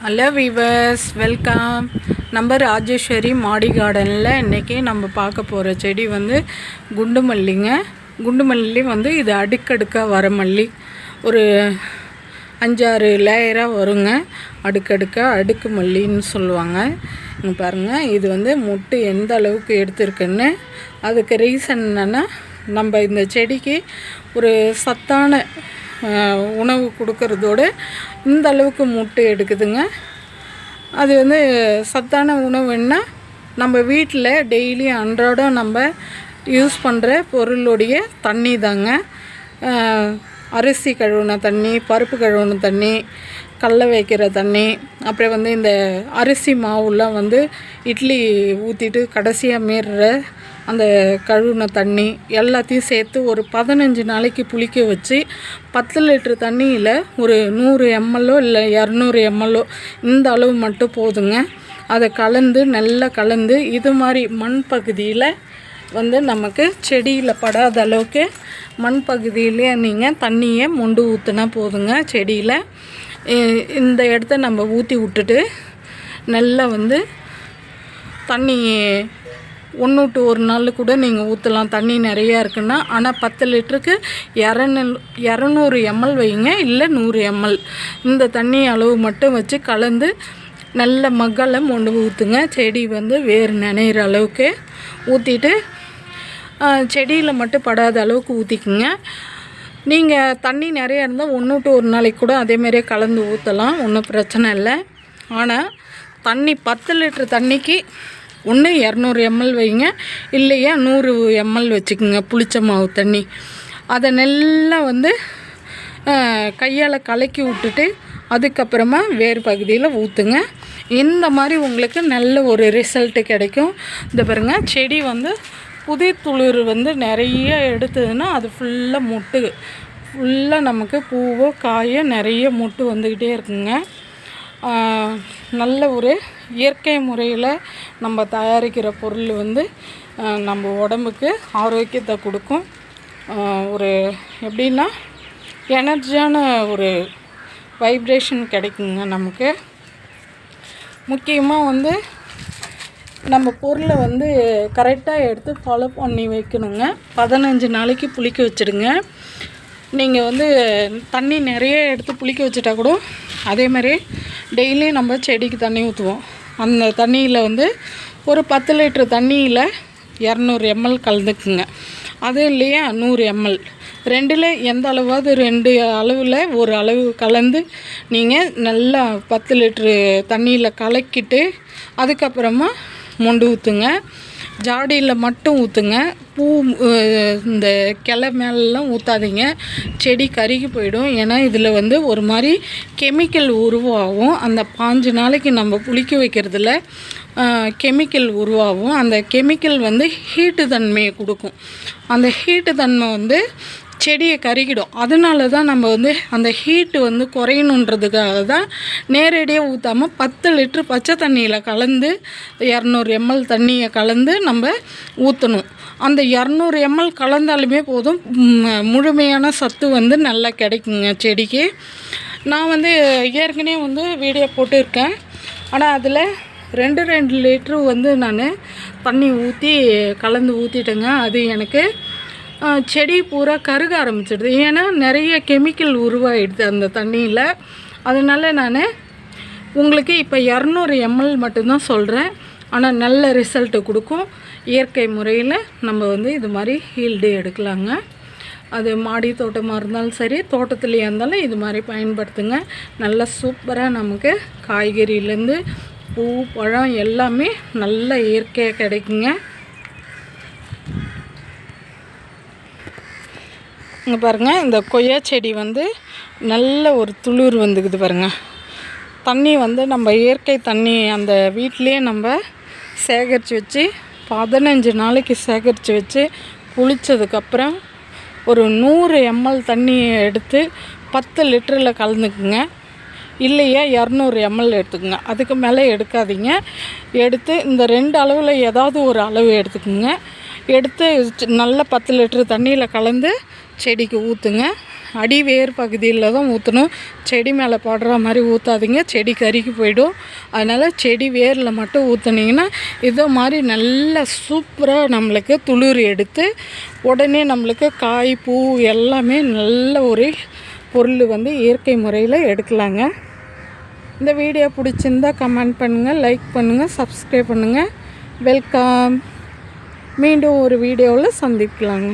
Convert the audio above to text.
Hello viewers, welcome. நம்ம ராஜேஸ்வரி மாடி கார்டனில் இன்றைக்கி நம்ம பார்க்க போகிற செடி வந்து குண்டு மல்லிங்க. குண்டு மல்லி வந்து இது அடுக்கடுக்காக வர மல்லி, ஒரு 5-6 லேயராக வருங்க. அடுக்கடுக்காக அடுக்கு மல்லின்னு சொல்லுவாங்க. இங்கே பாருங்கள், இது வந்து மொட்டு எந்த அளவுக்கு எடுத்துருக்குன்னு. அதுக்கு ரீசன் என்னென்னா, நம்ம இந்த செடிக்கு ஒரு சத்தான உணவு கொடுக்கறதோடு இந்த அளவுக்கு மொட்டு எடுக்குதுங்க. அது வந்து சத்தான உணவுன்னா, நம்ம வீட்டில் டெய்லி அன்றாடம் நம்ம யூஸ் பண்ணுற பொருளுடைய தண்ணி தாங்க. அரிசி கழுவுன தண்ணி, பருப்பு கழுவுன தண்ணி, கடல வைக்கிற தண்ணி, அப்புறம் வந்து இந்த அரிசி மாவுலாம் வந்து இட்லி ஊற்றிட்டு கடைசியாக மீறுற அந்த கழுவுன தண்ணி எல்லாத்தையும் சேர்த்து ஒரு 15 நாளைக்கு புளிக்க வச்சு 10 லிட்டர் தண்ணியில் ஒரு 100 ml இல்லை 200 ml இந்த அளவு மட்டும் போதுங்க. அதை கலந்து நல்லா கலந்து இது மாதிரி மண் பகுதியில் வந்து நமக்கு செடியில் படாத அளவுக்கு மண் பகுதியிலே நீங்கள் தண்ணியை மொண்டு ஊற்றினா போதுங்க. செடியில் இந்த இடத்த நம்ம ஊற்றி விட்டுட்டு நல்லா வந்து தண்ணி 1 to 1 நாள் கூட நீங்கள் ஊற்றலாம். தண்ணி நிறையா இருக்குன்னா. ஆனால் 10 லிட்டருக்கு 200 ml வைங்க, இல்லை 100 ml. இந்த தண்ணி அளவு மட்டும் வச்சு கலந்து நல்ல மக்களை மொண்டு ஊற்றுங்க. செடி வந்து வேர் நனைகிற அளவுக்கு ஊற்றிட்டு செடியில் மட்டும் படாத அளவுக்கு ஊற்றிக்குங்க. நீங்கள் தண்ணி நிறையா இருந்தால் 1 to 1 நாளைக்கு கூட அதேமாரியே கலந்து ஊற்றலாம், ஒன்றும் பிரச்சனை இல்லை. ஆனால் தண்ணி 10 லிட்டர் தண்ணிக்கு 200 ml வைங்க, இல்லையா 100 ml வச்சுக்கோங்க புளிச்ச மாவு தண்ணி. அதை நல்லா வந்து கையால் கலக்கி விட்டுட்டு அதுக்கப்புறமா வேறு பகுதியில் ஊற்றுங்க. இந்த மாதிரி உங்களுக்கு நல்ல ஒரு ரிசல்ட்டு கிடைக்கும். இந்த பாருங்கள், செடி வந்து புதிர் துளிர் வந்து நிறைய எடுத்ததுன்னா அது ஃபுல்லாக மொட்டு, ஃபுல்லாக நமக்கு பூவோ காயோ நிறைய மொட்டு வந்துக்கிட்டே இருக்குங்க. நல்ல ஒரு இயற்கை முறையில் நம்ம தயாரிக்கிற பொருள் வந்து நம்ம உடம்புக்கு ஆரோக்கியத்தை கொடுக்கும். ஒரு எப்படின்னா எனர்ஜியான ஒரு வைப்ரேஷன் கிடைக்குங்க நமக்கு. முக்கியமாக வந்து நம்ம பொருளை வந்து கரெக்டாக எடுத்து ஃபாலோ பண்ணி வைக்கணுங்க. 15 நாளைக்கு புளிக்க வச்சுடுங்க. நீங்கள் வந்து தண்ணி நிறைய எடுத்து புளிக்க வச்சுட்டா கூட அதே மாதிரி டெய்லியும் நம்ம செடிக்கு தண்ணி ஊற்றுவோம். அந்த தண்ணியில் வந்து ஒரு 10 லிட்டர் தண்ணியில் 200 ml கலந்துக்குங்க. அது இல்லையா 100 ml, ரெண்டில் எந்த அளவாவது 2 அளவில் ஒரு அளவு கலந்து நீங்கள் நல்லா 10 லிட்ரு தண்ணியில் கலக்கிட்டு அதுக்கப்புறமா மொண்டு ஊற்றுங்க. ஜாடியில் மட்டும் ஊற்றுங்க. பூ இந்த கிளை மேலெலாம் ஊற்றாதீங்க, செடி கருகி போயிடும். ஏன்னா இதில் வந்து ஒரு மாதிரி கெமிக்கல் உருவாகும். அந்த 5 நாளைக்கு நம்ம புளிக்க வைக்கிறதுல கெமிக்கல் உருவாகும். அந்த கெமிக்கல் வந்து ஹீட்டு தன்மையை கொடுக்கும். அந்த ஹீட்டு தன்மை வந்து செடியை கருகிடும். அதனால தான் நம்ம வந்து அந்த ஹீட்டு வந்து குறையணுன்றதுக்காக தான் நேரடியாக ஊற்றாமல் 10 லிட்ரு பச்சை தண்ணியில் கலந்து 200 ml தண்ணியை கலந்து நம்ம ஊற்றணும். அந்த 200 ml கலந்தாலுமே போதும், முழுமையான சத்து வந்து நல்லா கிடைக்குங்க செடிக்கு. நான் வந்து ஏற்கனவே வந்து வீடியோ போட்டிருக்கேன். ஆனால் அதில் 2 லிட்ரு வந்து நான் தண்ணி ஊற்றி கலந்து ஊற்றிட்டேங்க. அது எனக்கு செடி பூரா கருக ஆரம்பிச்சிடுது. ஏன்னா நிறைய கெமிக்கல் உருவாகிடுது அந்த தண்ணியில். அதனால் நான் உங்களுக்கு இப்போ 200 ml மட்டும்தான் சொல்கிறேன். ஆனால் நல்ல ரிசல்ட்டு கொடுக்கும். இயற்கை முறையில் நம்ம வந்து இது மாதிரி ஹீல்டு எடுக்கலாங்க. அது மாடி தோட்டமாக இருந்தாலும் சரி, தோட்டத்துலேயே இருந்தாலும் இது மாதிரி பயன்படுத்துங்க. நல்லா சூப்பராக நமக்கு காய்கறியிலேருந்து பூ பழம் எல்லாமே நல்ல இயற்கையாக கிடைக்குங்க. இங்கே பாருங்கள், இந்த கொய்யா செடி வந்து நல்ல ஒரு துளிர் வந்துக்குது பாருங்கள். தண்ணி வந்து நம்ம இயற்கை தண்ணி அந்த வீட்டிலையே நம்ம சேகரித்து வச்சு 15 நாளைக்கு சேகரித்து வச்சு புளித்ததுக்கப்புறம் ஒரு 100 ml தண்ணியை எடுத்து 10 லிட்டரில் கலந்துக்குங்க. இல்லையா 200 ml எடுத்துக்கோங்க. அதுக்கு மேலே எடுக்காதீங்க. எடுத்து இந்த 2 அளவில் ஏதாவது ஒரு அளவு எடுத்துக்கோங்க. எடுத்து நல்ல 10 லிட்டர் தண்ணியில் கலந்து செடிக்கு ஊற்றுங்க. அடி வேர் பகுதியில் தான் ஊற்றணும். செடி மேலே படுற மாதிரி ஊற்றாதீங்க, செடி கருகி போயிடும். அதனால் செடி வேரில் மட்டும் ஊற்றுனீங்கன்னா இதை மாதிரி நல்லா சூப்பராக நம்மளுக்கு துளிர் எடுத்து உடனே நம்மளுக்கு காய் பூ எல்லாமே நல்ல ஒரு பொருள் வந்து இயற்கை முறையில் எடுக்கலாங்க. இந்த வீடியோ பிடிச்சிருந்தா கமெண்ட் பண்ணுங்கள், லைக் பண்ணுங்கள், சப்ஸ்கிரைப் பண்ணுங்கள். வெல்கம். மீண்டும் ஒரு வீடியோவில் சந்திக்கலாங்க.